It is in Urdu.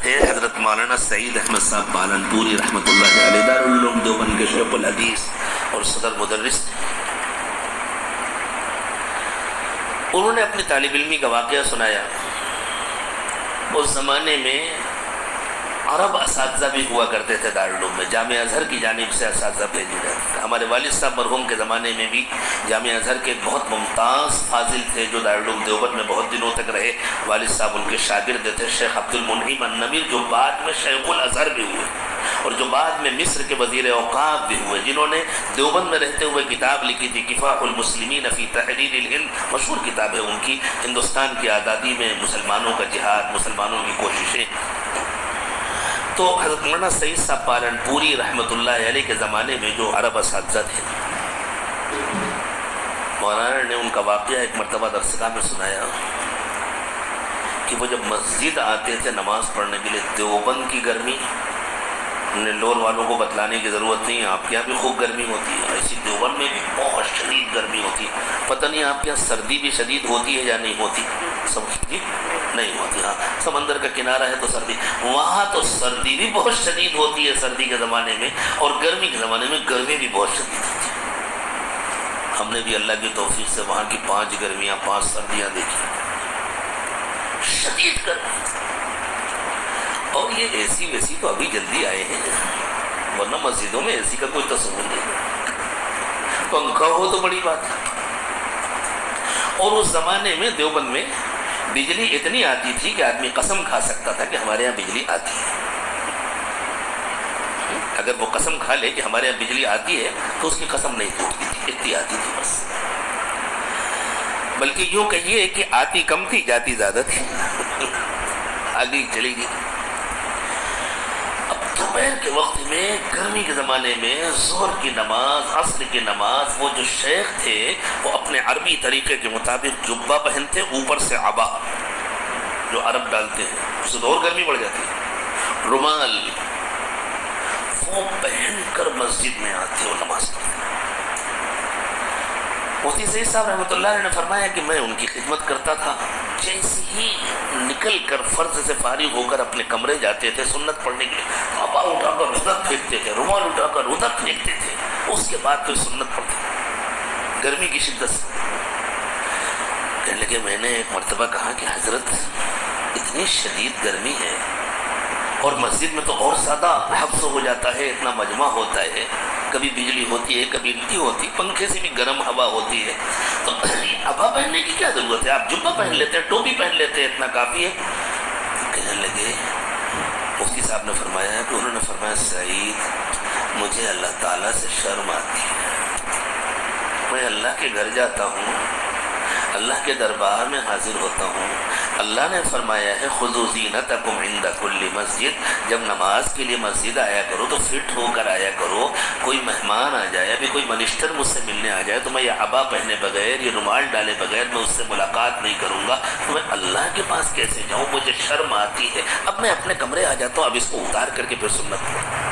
ہے حضرت مولانا سعید احمد صاحب پالنپوری رحمۃ اللہ علیہ، دارالعلوم دیوبند کے شیخ الحدیث اور صدر مدرس، انہوں نے اپنی طالب علمی کا واقعہ سنایا۔ اس زمانے میں عرب اساتذہ بھی ہوا کرتے تھے دارالعلوم میں، جامعہ ازہر کی جانب سے اساتذہ بھیجے جاتے تھے۔ ہمارے والد صاحب مرحوم کے زمانے میں بھی جامعہ ازہر کے ایک بہت ممتاز فاضل تھے جو دارالعلوم دیوبند میں بہت دنوں تک رہے۔ والد صاحب ان کے شاگرد تھے شیخ عبد المنعم النمیر، جو بعد میں شیخ الازہر بھی ہوئے اور جو بعد میں مصر کے وزیر اوقاف بھی ہوئے، جنہوں نے دیوبند میں رہتے ہوئے کتاب لکھی تھی کفاح المسلمین فی تحریر الہند، مشہور کتاب ہے ان کی، ہندوستان کی آزادی میں مسلمانوں کا جہاد، مسلمانوں کی کوششیں۔ تو حضرت مولانا سعید صاحب پالنپوری رحمۃ اللہ علیہ کے زمانے میں جو عرب اساتذہ تھے، مولانا نے ان کا واقعہ ایک مرتبہ درسگاہ میں سنایا کہ وہ جب مسجد آتے تھے نماز پڑھنے کے لیے، دیوبند کی گرمی نلور والوں کو بتلانے کی ضرورت نہیں ہے، آپ کے یہاں بھی خوب گرمی ہوتی ہے، ایسی دیوبند میں بھی بہت شدید گرمی ہوتی ہے۔ پتہ نہیں آپ کے یہاں سردی بھی شدید ہوتی ہے یا نہیں ہوتی؟ سمجھتی نہیں ہوتی، ہاں سمندر کا کنارہ ہے تو سردی، وہاں تو سردی بھی بہت شدید ہوتی ہے سردی کے زمانے میں، اور گرمی کے زمانے میں گرمی بھی بہت شدید ہوتی ہے۔ ہم نے بھی اللہ کی توفیق سے وہاں کی 5 گرمیاں 5 سردیاں دیکھی، شدید گرمی۔ اور یہ اے سی ویسی تو ابھی جلدی آئے ہیں، ورنہ مسجدوں میں اے سی کا کوئی تصور نہیں، پنکھا ہو تو بڑی بات ہے۔ اور اس زمانے میں دیوبند میں بجلی اتنی آتی تھی کہ آدمی قسم کھا سکتا تھا کہ ہمارے یہاں بجلی آتی ہے۔ اگر وہ قسم کھا لے کہ ہمارے یہاں بجلی آتی ہے تو اس کی قسم نہیں ٹوٹتی تھی، اتنی آتی تھی بس۔ بلکہ یوں کہیے کہ آتی کم تھی جاتی زیادہ تھی، آگے چلی گئی۔ دوپہر کے وقت میں گرمی کے زمانے میں ظہر کی نماز، عصر کی نماز، وہ جو شیخ تھے وہ اپنے عربی طریقے کے مطابق جبہ پہنتے، اوپر سے عبا جو عرب ڈالتے ہیں، اس سے اور گرمی بڑھ جاتی ہے، رومال وہ پہن کر مسجد میں آتے اور نماز پڑھتے۔ مفتی سعید صاحب رحمۃ اللہ علیہ نے فرمایا کہ میں ان کی خدمت کرتا تھا، جیسے ہی نکل کر فرض سے فارغ ہو کر اپنے کمرے جاتے تھے سنت پڑھنے کے لیے، آبا اٹھا کر ادھر پھینکتے تھے، رومال اٹھا کر ادھر پھینکتے تھے، اس کے بعد پھر سنت پڑھتے تھے گرمی کی شدت سے۔ کہنے لگے میں نے ایک مرتبہ کہا کہ حضرت اتنی شدید گرمی ہے اور مسجد میں تو اور زیادہ حفظ ہو جاتا ہے، اتنا مجمع ہوتا ہے، کبھی بجلی ہوتی ہے کبھی نہیں ہوتی، پنکھے سے بھی گرم ہوا ہوتی ہے، تو ابا پہننے کی کیا ضرورت ہے، آپ جبہ پہن لیتے ہیں، ٹوپی پہن لیتے ہیں، اتنا کافی ہے۔ کہنے لگے مفتی صاحب نے فرمایا کہ انہوں نے فرمایا سعید مجھے اللہ تعالیٰ سے شرم آتی ہے، میں اللہ کے گھر جاتا ہوں، اللہ کے دربار میں حاضر ہوتا ہوں، اللہ نے فرمایا ہے خذوا زینتکم عند کل مسجد، جب نماز کے لیے مسجد آیا کرو تو فٹ ہو کر آیا کرو، کوئی مہمان آ جائے، ابھی کوئی منسٹر مجھ سے ملنے آ جائے تو میں یہ عبا پہنے بغیر، یہ رومال ڈالے بغیر میں اس سے ملاقات نہیں کروں گا، تو میں اللہ کے پاس کیسے جاؤں، مجھے شرم آتی ہے، اب میں اپنے کمرے آ جاتا ہوں، اب اس کو اتار کر کے پھر سنت پڑھوں۔